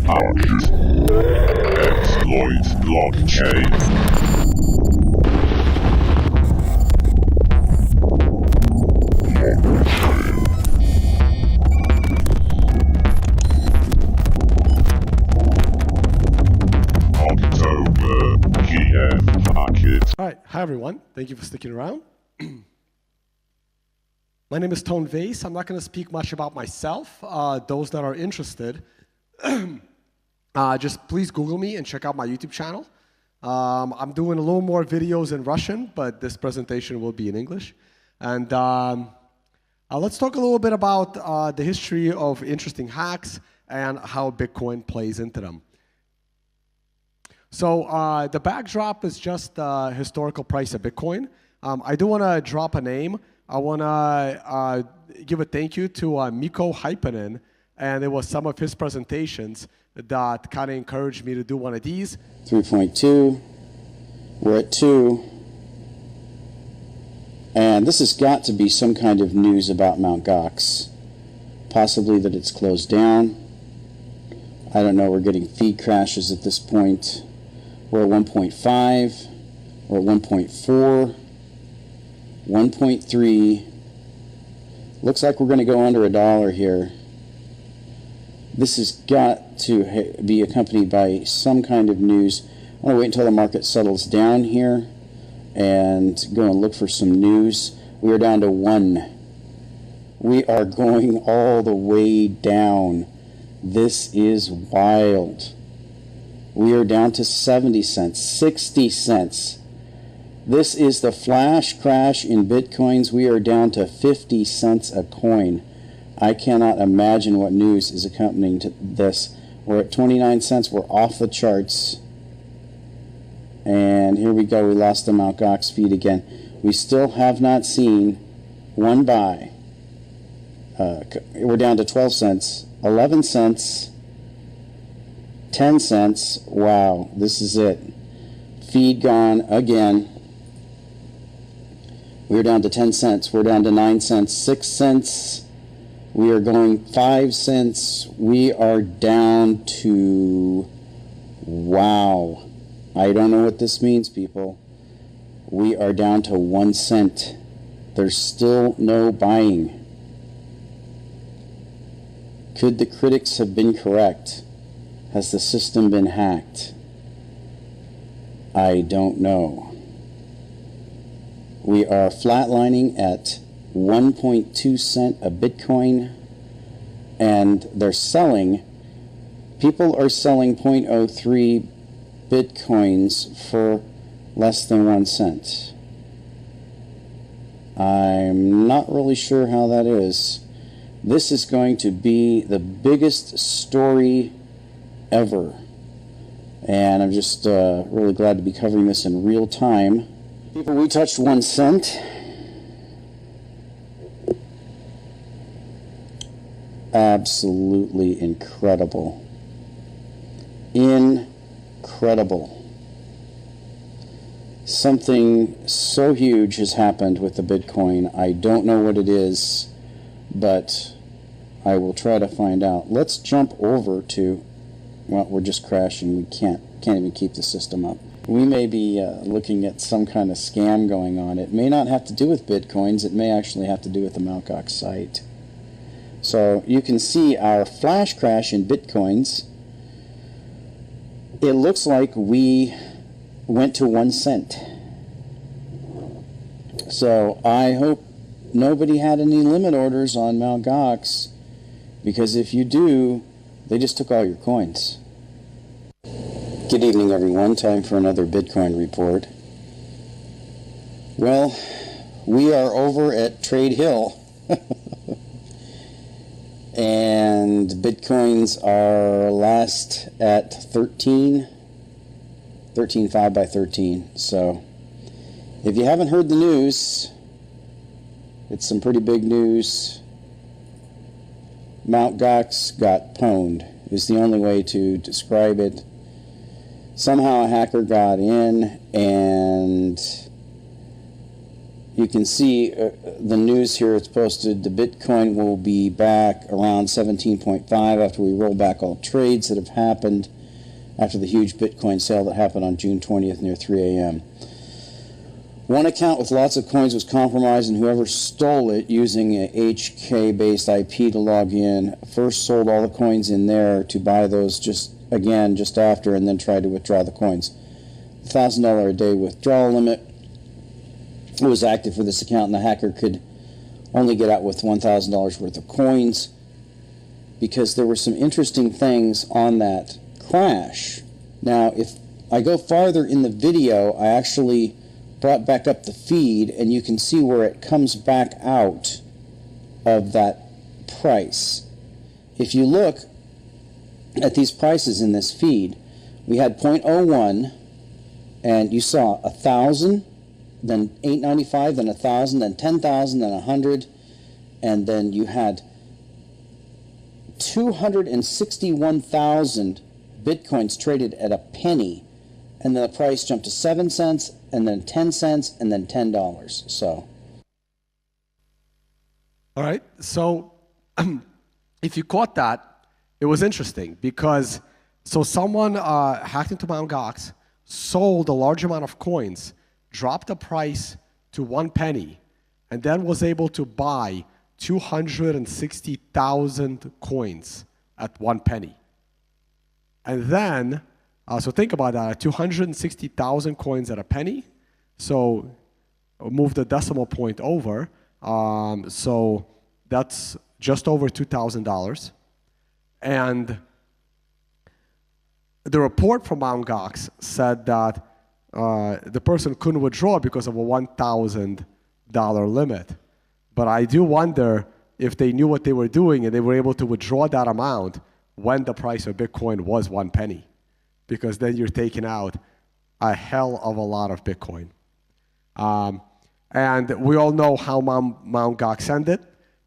HackIT. Exploit blockchain. All right, hi everyone. Thank you for sticking around. My name is Vays. I'm not going to speak much about myself. Those that are interested, just please Google me and check out my YouTube channel. I'm doing a little more videos in Russian, but this presentation will be in English. And let's talk a little bit about the history of interesting hacks and how Bitcoin plays into them. So the backdrop is just the historical price of Bitcoin. I do want to drop a name. I want to give a thank you to Mikko Hyppinen, and it was some of his presentations that kind of encouraged me to do one of these. 3.2, we're at 2, and this has got to be some kind of news about Mt. GOX, possibly that it's closed down. I don't know, we're getting feed crashes at this point. We're at 1.5, we're at 1.4, 1.3. Looks like we're going to go under $1 here. This has got to be accompanied by some kind of news. I'm going to wait until the market settles down here and go and look for some news. We are down to 1. We are going all the way down. This is wild. We are down to 70 cents, 60 cents. This is the flash crash in Bitcoins. We are down to 50 cents a coin. I cannot imagine what news is accompanying to this. We're at 29 cents. We're off the charts. And here we go. We lost the Mt. GOX feed again. We still have not seen one buy. We're down to 12 cents, 11 cents, 10 cents. Wow, this is it. Feed gone again. We're down to 10 cents. We're down to 9 cents, 6 cents. We are going 5 cents. We are down to, wow. I don't know what this means, people. We are down to 1 cent. There's still no buying. Could the critics have been correct? Has the system been hacked? I don't know. We are flatlining at 1.2 cent a Bitcoin, and they're selling, people are selling 0.03 Bitcoins for less than 1 cent. I'm not really sure how that is. This is going to be the biggest story ever, and I'm just really glad to be covering this in real time. People, we touched 1 cent. Absolutely incredible. Incredible. Something so huge has happened with the Bitcoin. I don't know what it is, but I will try to find out. Let's jump over to, well, we're just crashing. We can't even keep the system up. We may be looking at some kind of scam going on. It may not have to do with Bitcoins. It may actually have to do with the Mt. GOX site. So you can see our flash crash in Bitcoins. It looks like we went to 1 cent. So I hope nobody had any limit orders on Mt. GOX, because if you do, they just took all your coins. Good evening, everyone. Time for another Bitcoin report. Well, we are over at Trade Hill. And Bitcoins are last at 13.5 by 13. So if you haven't heard the news, it's some pretty big news. Mt. GOX got pwned is the only way to describe it. Somehow a hacker got in and You can see the news here. It's posted. The Bitcoin will be back around 17.5 after we roll back all trades that have happened after the huge Bitcoin sale that happened on June 20th near 3 a.m. One account with lots of coins was compromised, and whoever stole it using a HK-based IP to log in first sold all the coins in there to buy those just after, and then tried to withdraw the coins. $1,000 a day withdrawal limit was active for this account, and the hacker could only get out with $1,000 worth of coins because there were some interesting things on that crash. Now, if I go farther in the video, I actually brought back up the feed, and you can see where it comes back out of that price. If you look at these prices in this feed, we had 0.01, and you saw 1,000, then 895, then 1,000, then 10,000, then 100, and then you had 261,000 Bitcoins traded at a penny, and then the price jumped to 7 cents, and then 10 cents, and then $10. So, all right. So, if you caught that, it was interesting because someone hacked into Mt. Gox, sold a large amount of coins, dropped the price to 1 penny, and then was able to buy 260,000 coins at 1 penny. And then, so think about that, 260,000 coins at a penny. So move the decimal point over. So that's just over $2,000. And the report from Mt. Gox said that the person couldn't withdraw because of a $1,000 limit. But I do wonder if they knew what they were doing and they were able to withdraw that amount when the price of Bitcoin was 1 penny. Because then you're taking out a hell of a lot of Bitcoin. And we all know how Mt. Gox ended.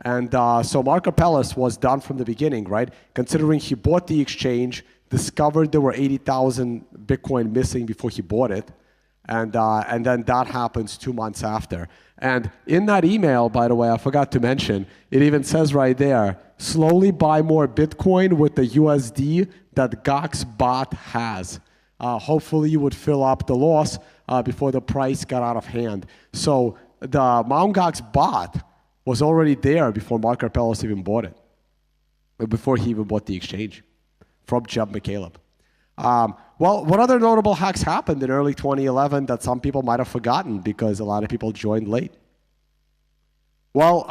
And so Markup was done from the beginning, right? Considering he bought the exchange, discovered there were 80,000 Bitcoin missing before he bought it. And then that happens 2 months after. And in that email, by the way, I forgot to mention, it even says right there, slowly buy more Bitcoin with the USD that GOX bot has. Hopefully you would fill up the loss before the price got out of hand. So the Mt. Gox bot was already there before Markup even bought it, before he even bought the exchange from Jeb McCaleb. Well, what other notable hacks happened in early 2011 that some people might have forgotten because a lot of people joined late? Well,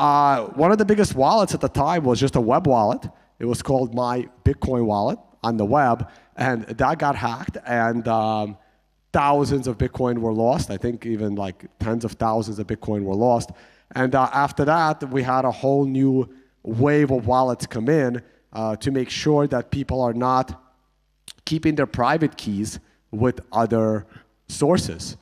one of the biggest wallets at the time was just a web wallet. It was called My Bitcoin Wallet on the web, and that got hacked, and thousands of Bitcoin were lost. I think even like tens of thousands of Bitcoin were lost. And after that, we had a whole new wave of wallets come in to make sure that people are not keeping their private keys with other sources.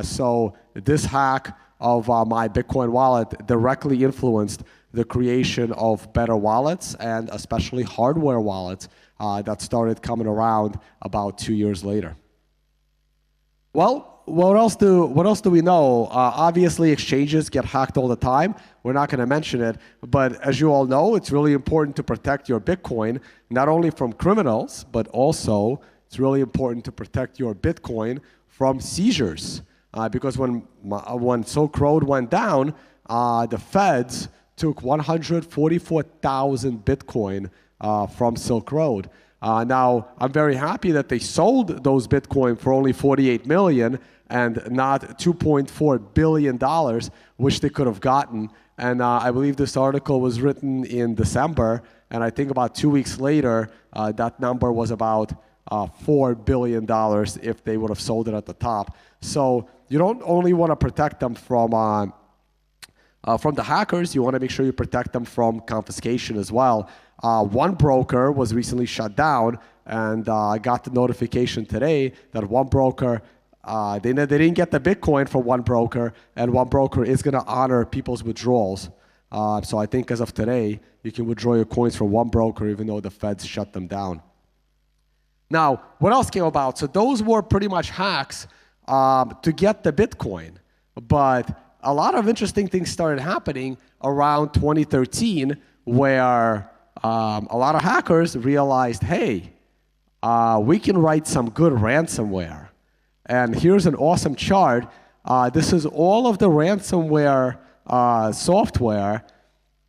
So this hack of My Bitcoin Wallet directly influenced the creation of better wallets and especially hardware wallets that started coming around about 2 years later. Well, what else do we know? Obviously, exchanges get hacked all the time. We're not going to mention it, but as you all know, it's really important to protect your Bitcoin, not only from criminals, but also it's really important to protect your Bitcoin from seizures. Because when Silk Road went down, the feds took 144,000 Bitcoin from Silk Road. Now, I'm very happy that they sold those Bitcoin for only 48 million and not $2.4 billion, which they could have gotten. And I believe this article was written in December, and I think about 2 weeks later, that number was about $4 billion if they would have sold it at the top. So you don't only want to protect them from the hackers, you want to make sure you protect them from confiscation as well. One broker was recently shut down, and I got the notification today that one broker, they didn't get the Bitcoin from one broker, and one broker is going to honor people's withdrawals. So I think as of today, you can withdraw your coins from one broker even though the feds shut them down. Now, what else came about? So those were pretty much hacks to get the Bitcoin. But a lot of interesting things started happening around 2013 where a lot of hackers realized, hey, we can write some good ransomware. And here's an awesome chart. This is all of the ransomware software,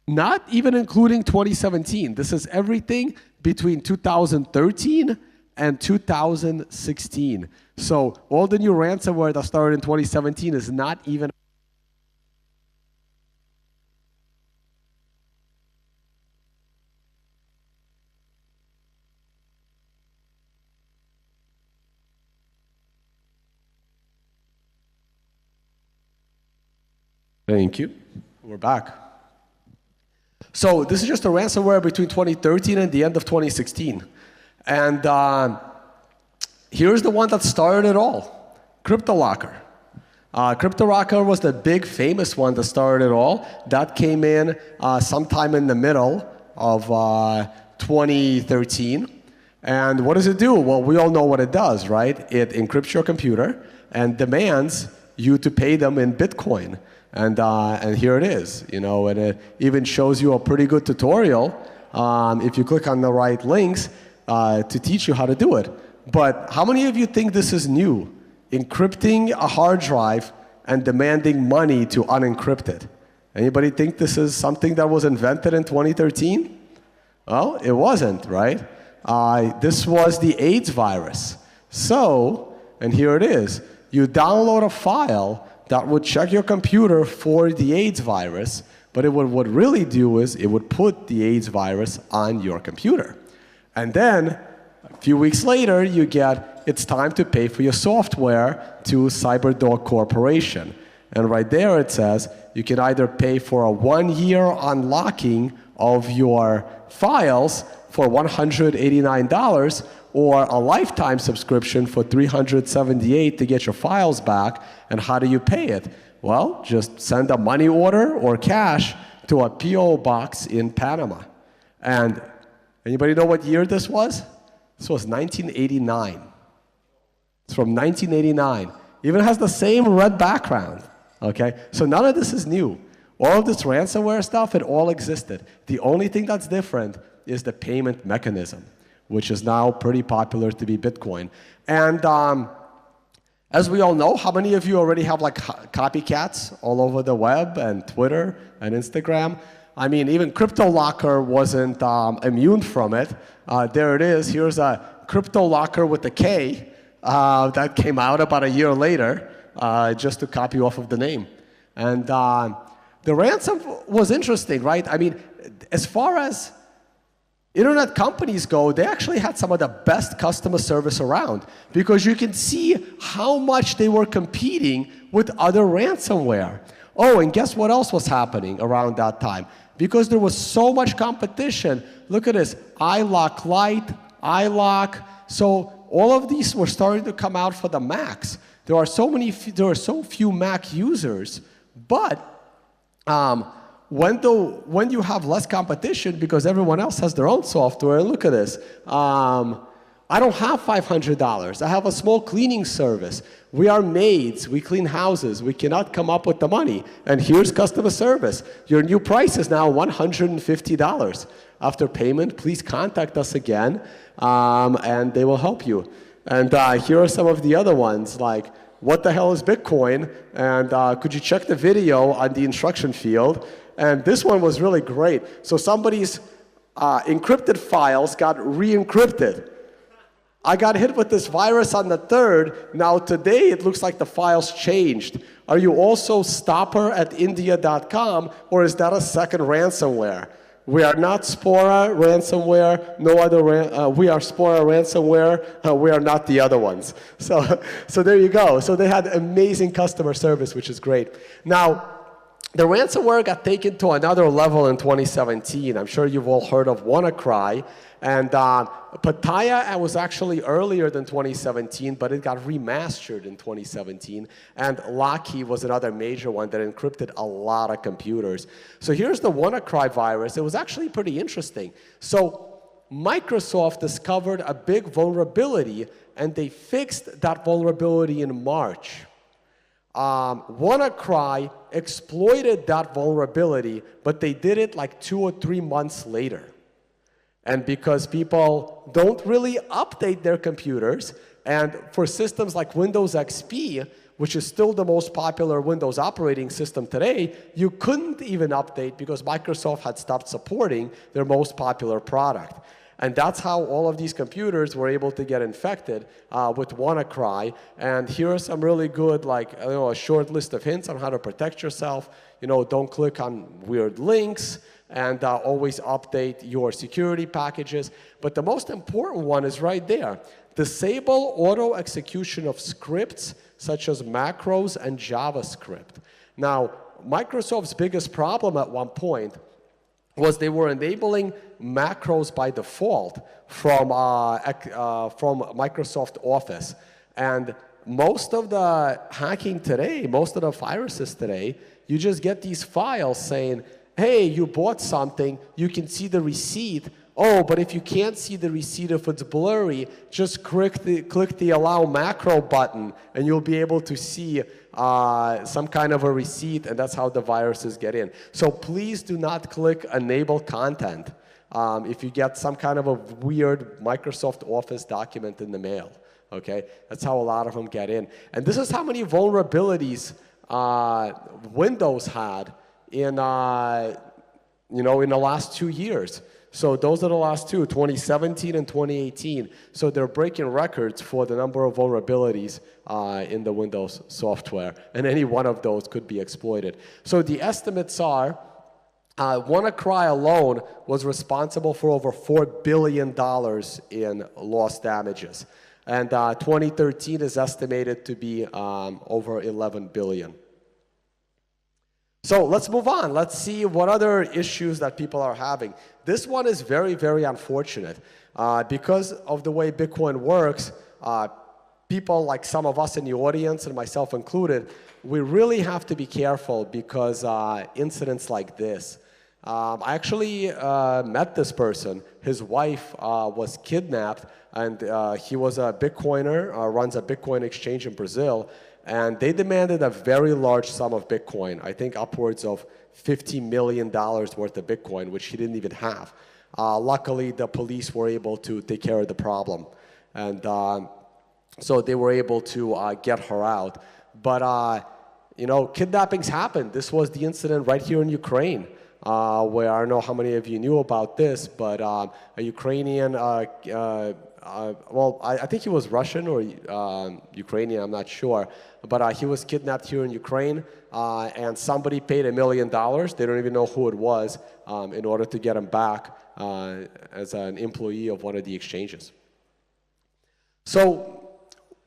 not even including 2017. This is everything between 2013 and 2016. So all the new ransomware that started in 2017 is not even. Thank you. We're back. So this is just a ransomware between 2013 and the end of 2016. And here's the one that started it all, Cryptolocker. Cryptolocker was the big famous one that started it all. That came in sometime in the middle of 2013. And what does it do? Well, we all know what it does, right? It encrypts your computer and demands you to pay them in Bitcoin. And here it is, you know, and it even shows you a pretty good tutorial if you click on the right links to teach you how to do it. But how many of you think this is new? Encrypting a hard drive and demanding money to unencrypt it. Anybody think this is something that was invented in 2013? Well, it wasn't, right? This was the AIDS virus. So, and here it is, you download a file that would check your computer for the AIDS virus, but what it would really do is it would put the AIDS virus on your computer. And then, a few weeks later, you get, it's time to pay for your software to CyberDog Corporation. And right there it says, you can either pay for a 1-year unlocking of your files for $189, or a lifetime subscription for $378 to get your files back. And how do you pay it? Well, just send a money order or cash to a P.O. box in Panama. And anybody know what year this was? This was 1989. It's from 1989. Even has the same red background, okay? So none of this is new. All of this ransomware stuff, it all existed. The only thing that's different is the payment mechanism, which is now pretty popular to be Bitcoin. And as we all know, how many of you already have like copycats all over the web and Twitter and Instagram? I mean, even Cryptolocker wasn't immune from it. There it is. Here's a Cryptolocker with a K that came out about a year later, just to copy off of the name. And the ransom was interesting, right? I mean, as far as internet companies go, they actually had some of the best customer service around, because you can see how much they were competing with other ransomware. Oh, and guess what else was happening around that time? Because there was so much competition. Look at this, iLock Lite, iLock. So all of these were starting to come out for the Macs. There are so few Mac users, but when you have less competition, because everyone else has their own software, look at this. I don't have $500. I have a small cleaning service. We are maids. We clean houses. We cannot come up with the money. And here's customer service. Your new price is now $150. After payment, please contact us again, and they will help you. And here are some of the other ones, like, what the hell is Bitcoin? And could you check the video on the instruction field? And this one was really great. So somebody's encrypted files got re-encrypted. I got hit with this virus on the 3rd. Now today it looks like the files changed. Are you also stopper@india.com, or is that a second ransomware? We are not Spora ransomware. No other. We are Spora ransomware. We are not the other ones. So there you go. So they had amazing customer service, which is great. Now, the ransomware got taken to another level in 2017. I'm sure you've all heard of Wannacry. And Pattaya was actually earlier than 2017, but it got remastered in 2017. And Lockheed was another major one that encrypted a lot of computers. So here's the Wannacry virus. It was actually pretty interesting. So Microsoft discovered a big vulnerability, and they fixed that vulnerability in March. Wannacry exploited that vulnerability, but they did it like 2 or 3 months later. And because people don't really update their computers, and for systems like Windows XP, which is still the most popular Windows operating system today, you couldn't even update because Microsoft had stopped supporting their most popular product. And that's how all of these computers were able to get infected with Wannacry. And here are some really good, like, a short list of hints on how to protect yourself. Don't click on weird links, and always update your security packages. But the most important one is right there. Disable auto execution of scripts such as macros and JavaScript. Now, Microsoft's biggest problem at one point was they were enabling macros by default from Microsoft Office. And most of the hacking today, most of the viruses today, you just get these files saying, hey, you bought something, you can see the receipt. Oh, but if you can't see the receipt, if it's blurry, just click the allow macro button, and you'll be able to see some kind of a receipt, and that's how the viruses get in. So please do not click enable content if you get some kind of a weird Microsoft Office document in the mail. Okay, that's how a lot of them get in. And this is how many vulnerabilities Windows had in in the last 2 years. So those are the last two, 2017 and 2018. So they're breaking records for the number of vulnerabilities in the Windows software, and any one of those could be exploited. So the estimates are Wannacry alone was responsible for over $4 billion in lost damages. And 2013 is estimated to be over $11 billion. So let's move on. Let's see what other issues that people are having. This one is very, very unfortunate. Because of the way Bitcoin works, people like some of us in the audience, and myself included, we really have to be careful because incidents like this. I actually met this person. His wife was kidnapped, and he was a Bitcoiner, runs a Bitcoin exchange in Brazil. And they demanded a very large sum of Bitcoin, I think upwards of $50 million worth of Bitcoin, which he didn't even have. Luckily, the police were able to take care of the problem. And so they were able to get her out. But, kidnappings happen. This was the incident right here in Ukraine, where I don't know how many of you knew about this, but a Ukrainian well, I think he was Russian or Ukrainian, I'm not sure. But he was kidnapped here in Ukraine, and somebody paid $1 million. They don't even know who it was in order to get him back as an employee of one of the exchanges. So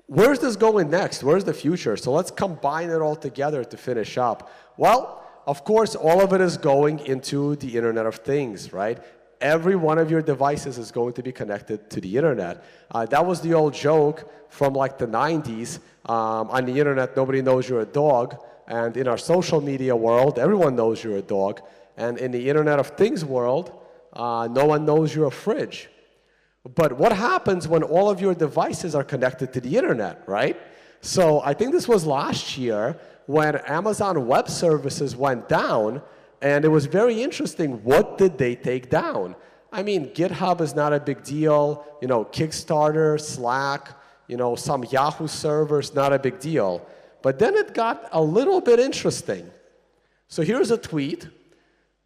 where's this going next? Where's the future? So let's combine it all together to finish up. Well, of course, all of it is going into the Internet of Things, right? Every one of your devices is going to be connected to the internet. That was the old joke from like the 90s. On the internet, nobody knows you're a dog. And in our social media world, everyone knows you're a dog. And in the Internet of Things world, no one knows you're a fridge. But what happens when all of your devices are connected to the internet, right? So I think this was last year when Amazon Web Services went down. And it was very interesting. What did they take down? I mean, GitHub is not a big deal. Kickstarter, Slack, some Yahoo servers, not a big deal. But then it got a little bit interesting. So here's a tweet.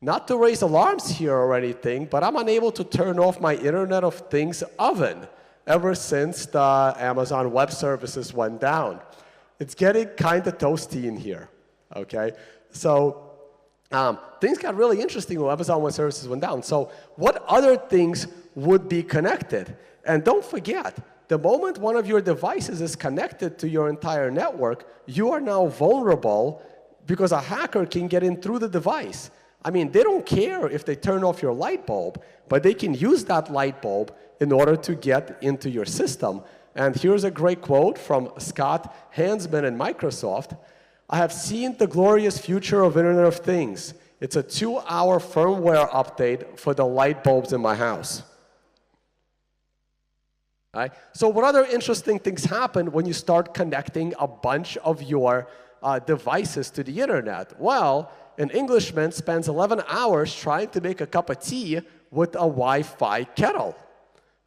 Not to raise alarms here or anything, but I'm unable to turn off my Internet of Things oven ever since the Amazon Web Services went down. It's getting kind of toasty in here, okay? So things got really interesting when Amazon Web Services went down. So what other things would be connected? And don't forget, the moment one of your devices is connected to your entire network, you are now vulnerable because a hacker can get in through the device. I mean, they don't care if they turn off your light bulb, but they can use that light bulb in order to get into your system. And here's a great quote from Scott Hansman in Microsoft. I have seen the glorious future of Internet of Things. It's a 2-hour firmware update for the light bulbs in my house. All right? So what other interesting things happen when you start connecting a bunch of your devices to the internet. Well, an Englishman spends 11 hours trying to make a cup of tea with a Wi-Fi kettle.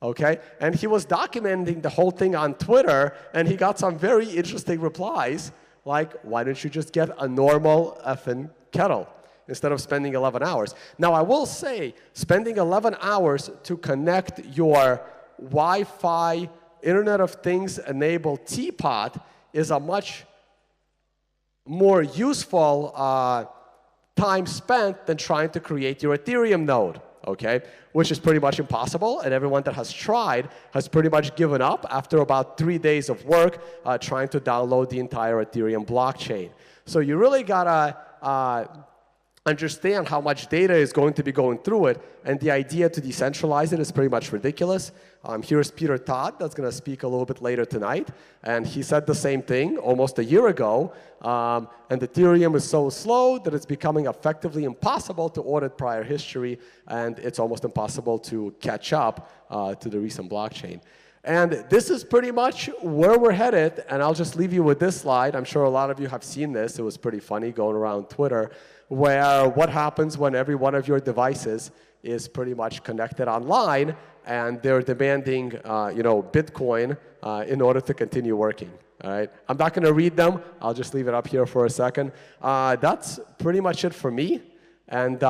Okay? And he was documenting the whole thing on Twitter, and he got some very interesting replies, like, why don't you just get a normal effing kettle instead of spending 11 hours? Now, I will say, spending 11 hours to connect your Wi-Fi, Internet of Things enabled teapot is a much more useful time spent than trying to create your Ethereum node. Okay, which is pretty much impossible, and everyone that has tried has pretty much given up after about 3 days of work trying to download the entire Ethereum blockchain. So you really gotta understand how much data is going to be going through it, and the idea to decentralize it is pretty much ridiculous. Here's Peter Todd that's going to speak a little bit later tonight, and he said the same thing almost a year ago, and Ethereum is so slow that it's becoming effectively impossible to audit prior history, and it's almost impossible to catch up to the recent blockchain. And this is pretty much where we're headed, and I'll just leave you with this slide. I'm sure a lot of you have seen this. It was pretty funny going around Twitter, where what happens when every one of your devices is pretty much connected online, and they're demanding Bitcoin in order to continue working. All right? I'm not going to read them. I'll just leave it up here for a second. That's pretty much it for me. And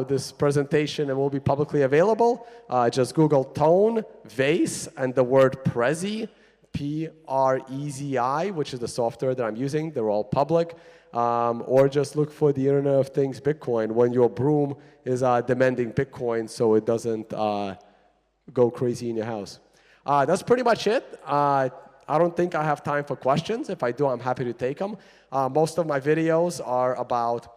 this presentation will be publicly available. Just Google Tone, Vays, and the word Prezi, P-R-E-Z-I, which is the software that I'm using. They're all public. Or just look for the Internet of Things Bitcoin when your broom is demanding Bitcoin so it doesn't go crazy in your house. That's pretty much it. I don't think I have time for questions. If I do, I'm happy to take them. Most of my videos are about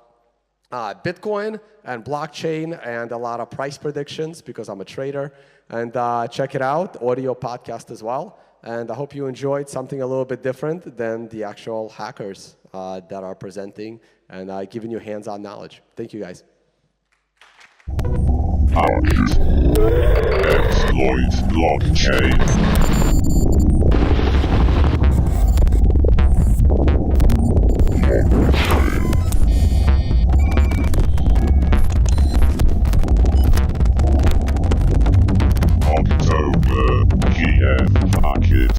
Bitcoin and blockchain and a lot of price predictions because I'm a trader. And check it out, audio podcast as well. And I hope you enjoyed something a little bit different than the actual hackers that are presenting and giving you hands-on knowledge. Thank you, guys. HackIT. Exploit blockchain.